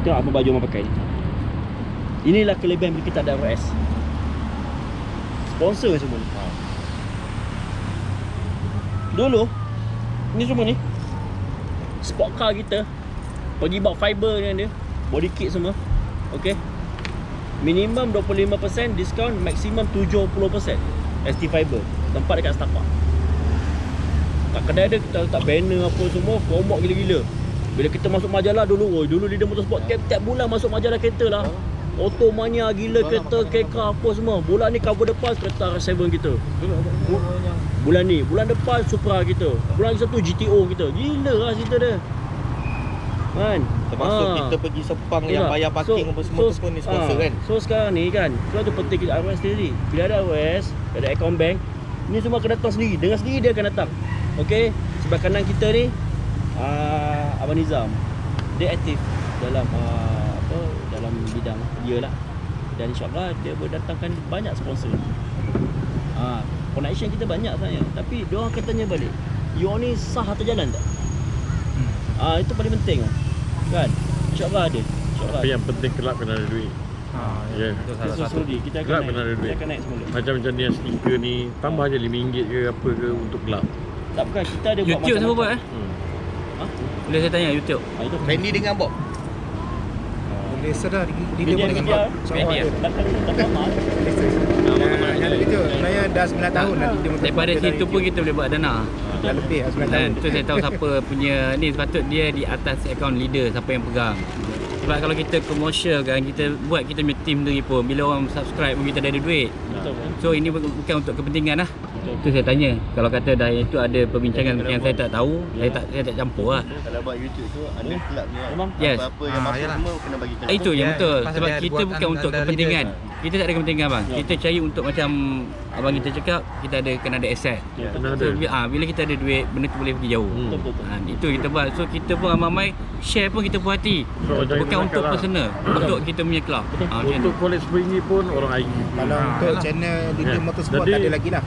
Tengok apa baju orang pakai ni. Inilah kelebihan bila kita ada ROS. Sponsor semua ni. Dulu ni semua ni sport car kita pergi bawa fiber dengan dia, body kit semua. Okey. Minimum 25% diskaun, maksimum 70% ST Fiber. Tempat dekat Setapak. Kat kedai dia kita letak banner apa semua, promote gila-gila. Bila kita masuk majalah dulu Leader Motorsport tiap bulan masuk majalah kereta lah. Automania gila, kereta KK apa semua. Bulan ni cover depan kereta R7 kita. Bulan ni, bulan depan Supra kita. Bulan satu GTO kita. Gila lah cerita dia. Kan? Termasuk kita pergi Sepang yang bayar parking apa semua tu pun ni sponsor kan. So sekarang ni kan, tu penting kita ROS sendiri. Bila ada ROS, ada account bank, ni semua akan datang sendiri. Dengan sendiri dia akan datang. Okey, sebelah kanan kita ni Abang Nizam. Dia aktif dalam dalam bidang dia lah. Dan insyaAllah dia berdatangkan banyak sponsor. Connection kita banyak sebenarnya. Tapi diorang akan tanya balik, you ni sah atau jalan tak? Itu paling penting lah. Kan? InsyaAllah ada. Tapi yang penting kelab kena ada duit. Ya. Itu salah satu. Kita Kelab akan kena ada naik. duit. Kita akan naik semula. Macam ni yang stiker ni, tambah je RM5 ke apa ke untuk kelab. Tak, bukan, kita ada buat YouTube siapa buat Boleh saya tanya YouTube? Itu Fendi dengan Bob. Boleh sedar dia Media boleh media. Media. Datang lama. yang itu sebenarnya dah 9 tahun nanti dia Daripada situ pun kita boleh buat dana. dah lebih dah 9 tahun. Dan tu saya tahu siapa punya ni, sepatut dia di atas account leader, siapa yang pegang. Sebab kalau kita commercial kan, kita buat kita punya team sendiri pun, bila orang subscribe pun kita dah ada duit. Betul. So ini bukan untuk kepentingan lah. Tu saya tanya. Kalau kata dah itu ada perbincangan yang saya tak tahu, saya tak campur lah. Kalau buat YouTube tu ada kelab ni. Memang. Yes. Apa-apa yang masuk yalah. semua kena bagi kelab. Itu yang betul. pasal Sebab dia kita buat bukan untuk under kepentingan. leader. Kita tak ada kepentingan bang. Kita cari untuk macam abang kita cakap, kita kena ada asset. Kena So, ada. bila kita ada duit, benda tu boleh pergi jauh. Betul. Itu kita buat. So kita pun ramai share pun kita puas hati. So, jangan Bukan nakal untuk lah. personal, untuk kita punya club. Macam Untuk tu. collect RM10 pun orang IG. Kalau untuk yalah. channel Leader Ya. Motorsport Jadi- tak ada lagi dah.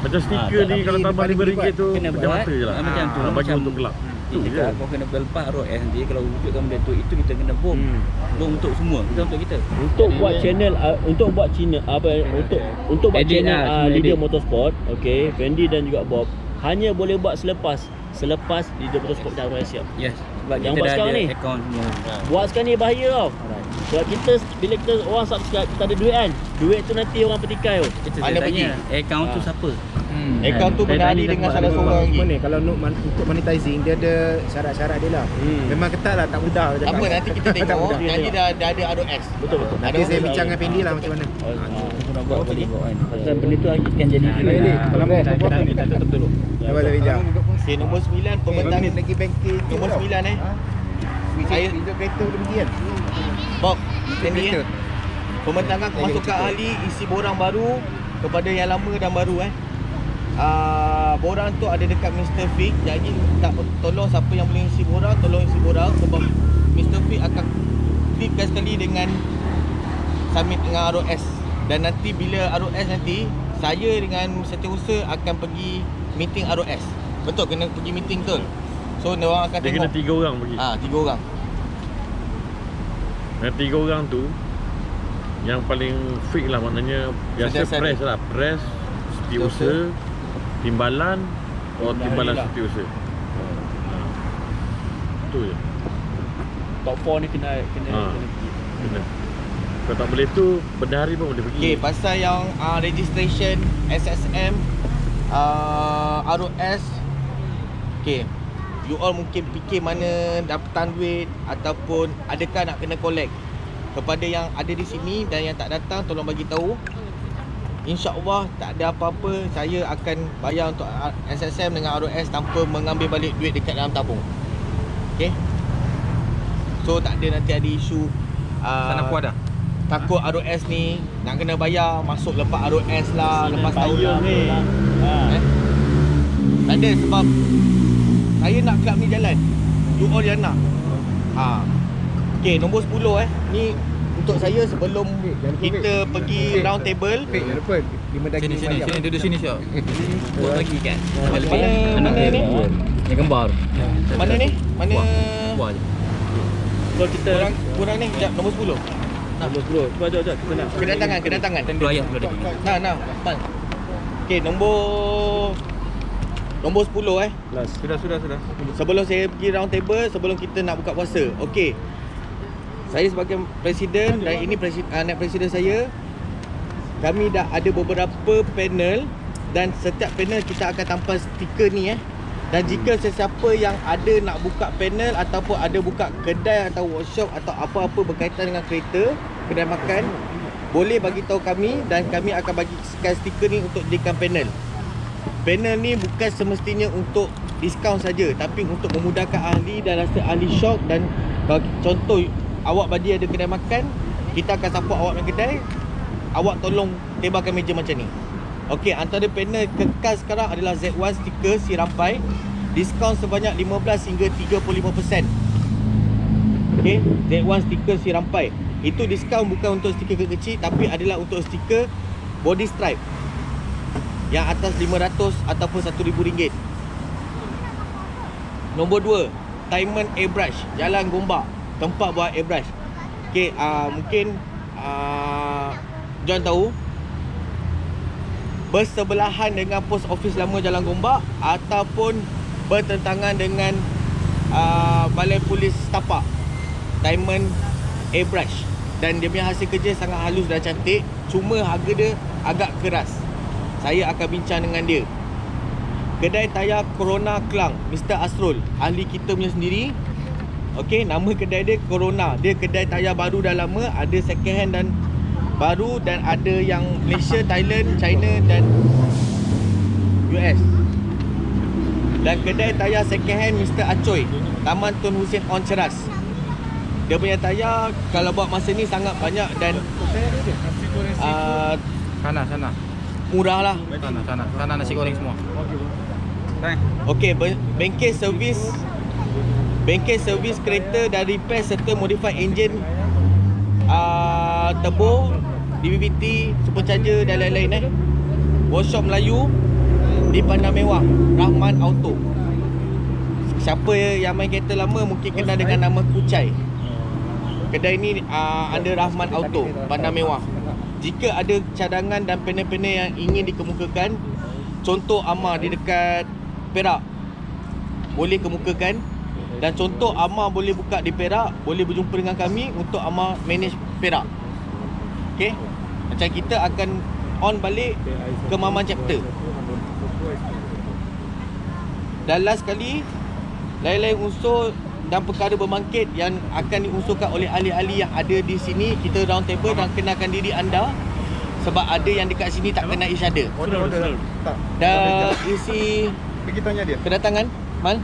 Macam stiker ni tapi kalau tambah paling RM5 tu kena macam buat, mata je lah. macam tu. Bagi Macam- untuk kelab. Tu je. Kita kau kena lepas ROS nanti, kalau wujudkan benda tu, itu kita kena boom. Boom untuk semua, bukan untuk kita. Untuk buat channel untuk buat buat Edit channel lah, semua Leader edit. Motorsport, okey, Fendi dan juga Bob hanya boleh buat selepas Leader Motorsport dah siap. Yes. Sebab Yang kita buat dah sekarang ada ni. akaun semua. Buat sekarang ni bahaya tau. Sebab kita bila kita orang subscribe kita ada duit kan. Duit tu nanti orang petikai tu. Kita Mana tanya akaun tu siapa? Akaun tu Saya bernari tanya dengan siapa salah ada seorang lagi. Mana kalau untuk monetizing dia ada syarat-syarat dia lah. Memang ketat lah, tak mudah Tak apa, nanti kita Tak tengok. mudah. Nanti dah ada ROS. Betul. Nanti saya bincang dengan Fendi lah macam mana. Nak buat boleh buat kan. Pasal benda tu akan jadi Kalau Kita tutup dulu. Apa saya bincang? Okay, nombor 9 pembentang. Lagi banking. Nombor 9 Saya- Pinjam kereta boleh pergi kan? Bob, Fendi pembentangan kemasukan ahli isi borang baru kepada yang lama dan baru borang tu ada dekat Mr. Fik. Jadi tak tolong siapa yang boleh isi borang, tolong isi borang sebab Mr. Fik akan flipkan sekali dengan submit dengan ROS. Dan nanti bila ROS nanti, saya dengan setiausaha akan pergi meeting ROS. Betul, kena pergi meeting betul. So orang akan Dia kena tengok 3 orang pergi. 3 orang. Dan 3 orang tu yang paling fix lah, maknanya biasa Sentiasa press lah. Press, setiausaha, timbalan atau timbalan lah. setiausaha. Tu je. top 4 ni kena Kena. Kalau tak boleh tu, benda hari pun boleh pergi. Okay, pasal yang registration SSM ROS. Okay, you all mungkin fikir mana dapatan duit ataupun adakah nak kena collect. Kepada yang ada di sini dan yang tak datang, tolong bagi tahu. InsyaAllah tak ada apa-apa, saya akan bayar untuk SSM dengan ROS tanpa mengambil balik duit dekat dalam tabung. Okay, so tak ada nanti ada isu Sana puas dah. takut ROS ni nak kena bayar, masuk lepas ROS lah, lepas tahun lah tak ada, sebab saya nak club ni jalan, you all yang nak. Okay, nombor 10 ni untuk saya sebelum kita pergi round table. Lima daging Sini duduk sini Syok. Buat lagi kan. Mana ni? Yang gambar. Mana ni? Mana Buat je. Kalau kita kurang ni? Sekejap, nombor 10. nombor 10. Cuba jom kita nak Kedatangan. Dua ayah dulu lagi. Nah, Mal. Okay, nombor 10 last. Sudah. Sebelum saya pergi round table, sebelum kita nak buka puasa. Okey. Saya sebagai presiden dan ini anak presiden saya, kami dah ada beberapa panel dan setiap panel kita akan tampal stiker ni Dan jika sesiapa yang ada nak buka panel ataupun ada buka kedai atau workshop atau apa-apa berkaitan dengan kereta, kedai makan, boleh bagi tahu kami dan kami akan bagikan stiker ni untuk jadikan panel. Panel ni bukan semestinya untuk diskaun saja, tapi untuk memudahkan ahli dan rasa ahli syok. Dan kalau contoh awak bagi ada kedai makan, kita akan support awak dengan kedai, awak tolong tebalkan meja macam ni. Okey, antara panel kekal sekarang adalah Z1 stiker si rampai, diskaun sebanyak 15 hingga 35%. Okey, Z1 stiker si rampai. Itu diskaun bukan untuk stiker kecil, tapi adalah untuk stiker body stripe yang atas 500 ataupun RM1,000. Nombor 2, Diamond Airbrush, Jalan Gombak, tempat buat airbrush. Okey, mungkin John tahu, bersebelahan dengan post office lama Jalan Gombak ataupun bertentangan dengan Balai Polis Tapak. Diamond Airbrush, dan dia punya hasil kerja sangat halus dan cantik, cuma harga dia agak keras. Saya akan bincang dengan dia. Kedai tayar Corona Klang, Mr. Asrul, ahli kita punya sendiri. Okey, nama kedai dia Corona. Dia kedai tayar baru dan lama, ada second hand dan baru, dan ada yang Malaysia, Thailand, China dan US. Dan kedai tayar second hand Mr. Acoy, Taman Tun Hussein On Ceras. Dia punya tayar kalau buat masa ni sangat banyak dan Sana. murah lah. Sana nasi goreng semua. Okey, bengkel servis kereta dan repair serta modify enjin, turbo, DVT, supercharger dan lain-lain Workshop Melayu di Pandang Mewah, Rahman Auto. Siapa yang main kereta lama mungkin kenal dengan nama Kucai. Kedai ni under Rahman Auto, Pandang Mewah. Jika ada cadangan dan panel-panel yang ingin dikemukakan, contoh Amar di dekat Perak, boleh kemukakan. Dan contoh Amar boleh buka di Perak, boleh berjumpa dengan kami untuk Amar manage Perak. Okay, macam kita akan on balik ke Maman chapter. Dan last sekali, lain-lain unsur dan perkara berbangkit yang akan diunsurkan oleh ahli-ahli yang ada di sini, kita round table dan kenalkan diri anda. Sebab ada yang dekat sini tak kenal each other. Tak. Dah isi Kita tanya dia. kedatangan Mal?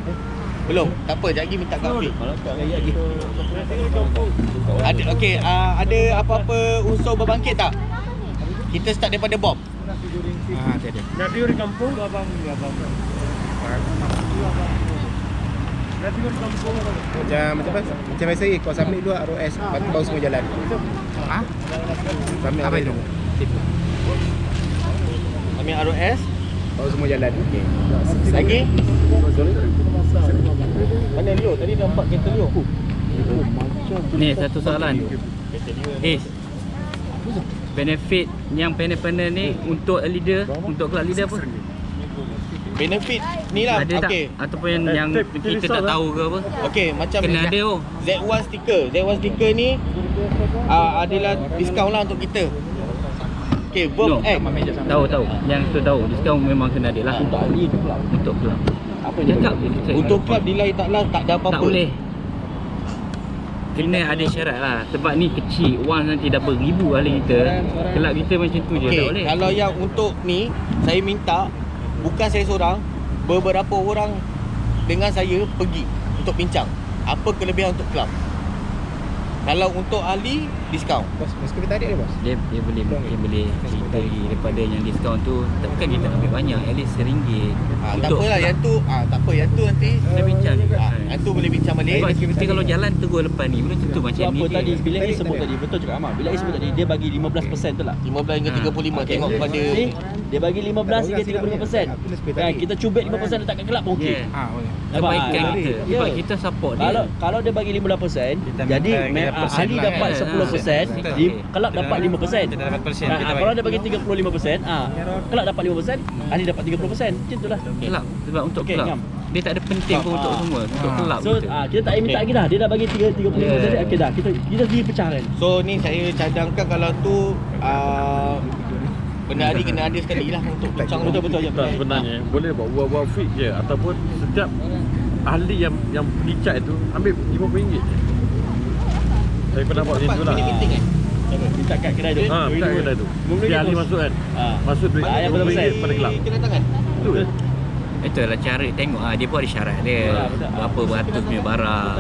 Belum? Tak apa, sekejap lagi minta kat Afiq. Ada, okey, ada apa-apa unsur berbangkit tak? Kita start daripada Bob. Ada. Nak tidur di kampung ke abang? Nak tidur di kampung ke abang? Macam apa? Macam biasa kau submit dulu ROS, lepas tu baru semua jalan. Ha? Submit Apa itu? Ambil ROS. baru semua jalan. Okey. Lagi? Mana Leo? Tadi nampak kereta Leo. Ni satu soalan. Benefit yang panel-panel ni untuk leader, untuk club leader apa? Benefit ni lah. Ada tak? Okey. Ataupun yang kita tak tahu ke apa? Okey, macam Kena ni. ada oh. Z1 sticker. Z1 sticker ni adalah diskaun lah untuk kita. Okey, Verb No. X. Tahu. Yang tu tahu. Diskaun memang kena ada lah. Untuk ahli ke club? Untuk club. Apa yang cakap? Untuk klub Dilahi Taklah tak ada apa-apa. Tak boleh. Kena ada syarat lah. Sebab ni kecil. Once nanti dah beribu ahli kita. Kelab kita macam tu je. Tak Okey, boleh. kalau yang untuk ni saya minta bukan saya seorang, beberapa orang dengan saya pergi untuk bincang apa kelebihan untuk klub. Kalau untuk ahli, diskaun. Bos, meski kita ada bos. Dia boleh mungkin boleh cerita lagi daripada yang diskaun tu. Bukan kita ambil banyak, at least RM1. Tak apalah yang tu, tak apa yang tu nanti kita bincang juga. yang tu boleh bincang balik. Sebab kita kalau jalan tegur lepas ni, belum tentu macam Apa ni tadi je. bila Is sebut tadi, betul cakap Ahmad. Bila Is sebut tadi dia bagi 15% tu lah. 15 hingga 35 tengok pada Ni dia bagi 15 hingga 35%. Kan kita cubit 5% letak kat kelab pun okey. Yeah. Boleh. Kebaikan Ah, kita. ya. Sebab kita support dia. Kalau dia bagi 15%, jadi ahli lah, dapat kan? 10%, Ah, kelab dapat 5%. Kita dapat persen. Kalau dia bagi 35%, kelab dapat 5%, ahli dapat 30%. Macam itulah. Kelab. Sebab untuk Okey, kelab. ngam. Dia tak ada penting pun untuk semua. Untuk kelab So kita. kita tak payah minta lagi dah. Dia dah bagi 35%. Yeah. Okey dah. Kita pergi pecahkan. So ni saya cadangkan kalau tu benda hari kena ada sekali lah untuk bincang. Betul je. Tak sebenarnya boleh buat fit je ataupun setiap ahli yang pelicat itu ambil RM50 je. Saya pernah buat macam tu lah. Meeting Minta kat kedai tu. Minta kedai tu. Si ahli masuk kan. Masuk duit yang berapa persen? pada kelab. kedatangan. Tu. Itu adalah cara tengok dia pun ada syarat dia. Berapa beratus punya barang.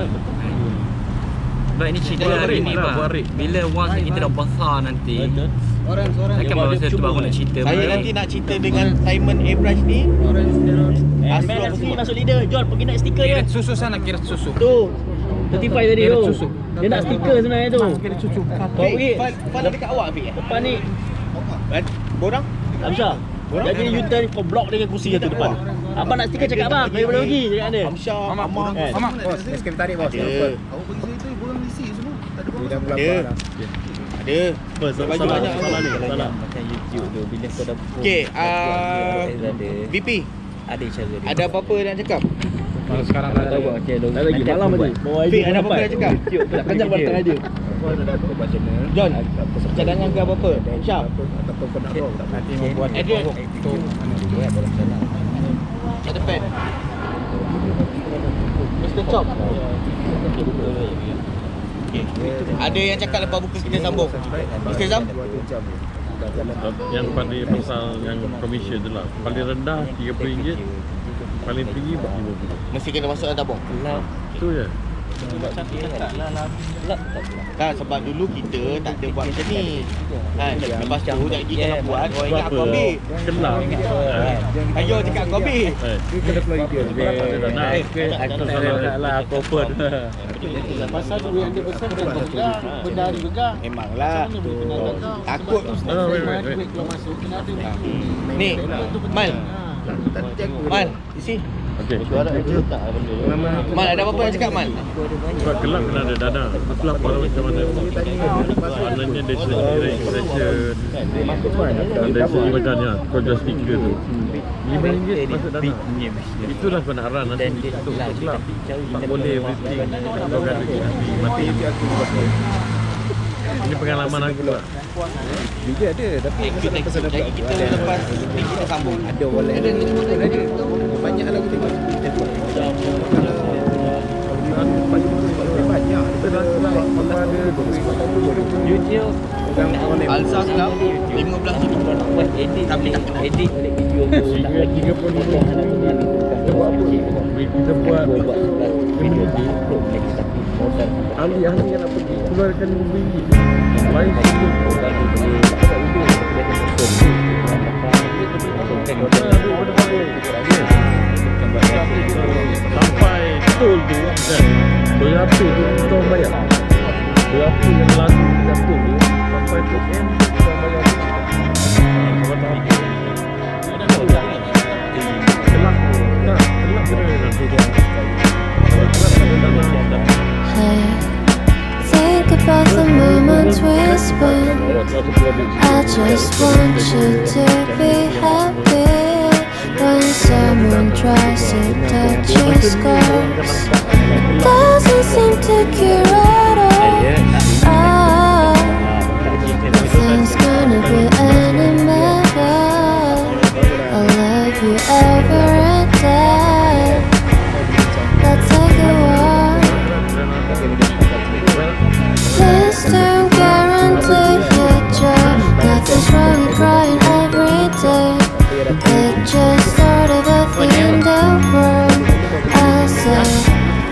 Sebab ini cerita Buat hari ring ni lah, bang. buat ring. Bila once kita dah besar nanti, takkan masa tu baru nak cerita Saya balik. nanti nak cerita dengan Simon Abrash ni. Man nak sini masuk leader. Jol pergi nak stiker dia. Susu sana kira susu. Tu 35 tadi Kira tu. susu. Dia nak stiker sebenarnya tu. Kira susu. Kau pergi Fal dekat awak Afiq. depan ni Borang? Amsyah. Jadi U-turn kau block dia dengan kursi tu depan. Abang nak stiker cakap bang, kau boleh pergi cakap dia. Amsyah, Amar. Amar. Bos, meski kita tarik bos. Ada. Awak pergi situ bulan isi semua. Tak ada Dia dah apa-apa. berapa dah. Ada. Baju banyak. Salah ni. Salah. Macam YouTube tu bila kau dah Okey, ada VP, ada cara dia. ada apa-apa nak cakap? Kalau sekarang tak ada. Okey, Tak lagi malam aja. Bawa Fik, ada apa-apa nak cakap? Tak kenyang batang aja. John, cadangan ke apa-apa? Syah, Ataupun kau nak roll tak Nanti membuat Adrian, ada pen. Mr. Chop. Okay. Ada yang cakap lepas buka kita sambung. Mr. Zam? Yang paling pasal yang komisen tu lah. Paling rendah RM30, paling tinggi RM40. Mesti kena masuk dalam tabung. Tu je. Kan sebab dulu kita tak ada buat macam ni. Kan, lepas tu lagi kalau buat, orang ingat aku ambil. Kelab. Ayo cakap aku ambil. kena keluar idea. Tak nak. Aku lah aku open. Pasal duit yang dia besar bukan kau pegang, benda dia pegang. Memanglah. Takut. Wait. Duit keluar masuk kena ada. Ni, Mal. Mal, isi. Okey. Mal, ada apa-apa nak cakap Mal? Sebab kelab kena ada dana. Kelab orang macam mana. Maknanya dari segi registration, dari segi macam ni lah. Kau jual stiker tu. RM5 masuk big dana. news. Itulah kau nak run nanti Dan dia untuk lah, kelab. cari Tak boleh everything kau kan mati. Ini pengalaman aku lah. Liga ada tapi Kita lepas ni kita sambung. ada wallet ada. Banyak lah kita buat. Banyak. Kita dah ada YouTube Alza Club 15 ribu. buat edit Tapi tak kena. edit balik video tu tak lagi 30 kita buat video di upload lagi tapi modal ahli-ahli yang nak pergi keluarkan biji. Lain sampai tol tu kan. Berapa tu kita orang bayar? Berapa yang lagu kita tol tu sampai tu kan kita orang bayar. Kelak kena nanti dia. Hey, think about the moments we spent. I just want you to be happy. When someone tries to touch your scars, it doesn't seem to cure at all. Nothing's gonna be any better. I'll love you ever and day. Let's take a walk. Please don't guarantee your joy. Nothing's wrong with crying every day. It's just sort of a thing in the world. I say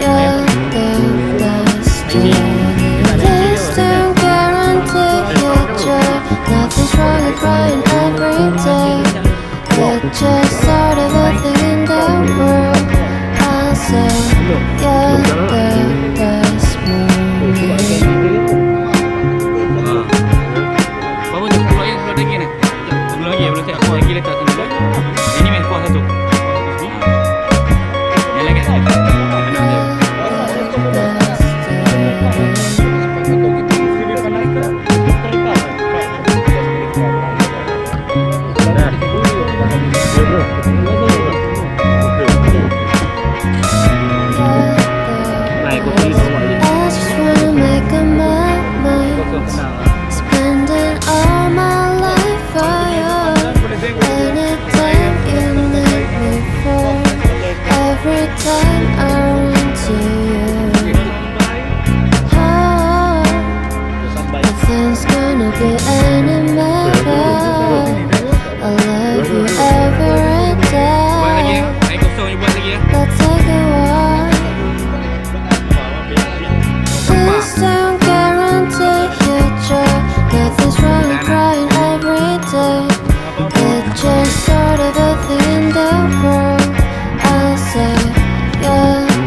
you're the best. Please don't guarantee your joy. Nothing's wrong with crying every day. It's just sort of a thing in the world. I say you're the best movie. Baru tu keluar lagi ni. Sebelum lagi boleh tak? Lagi letak tu. Ini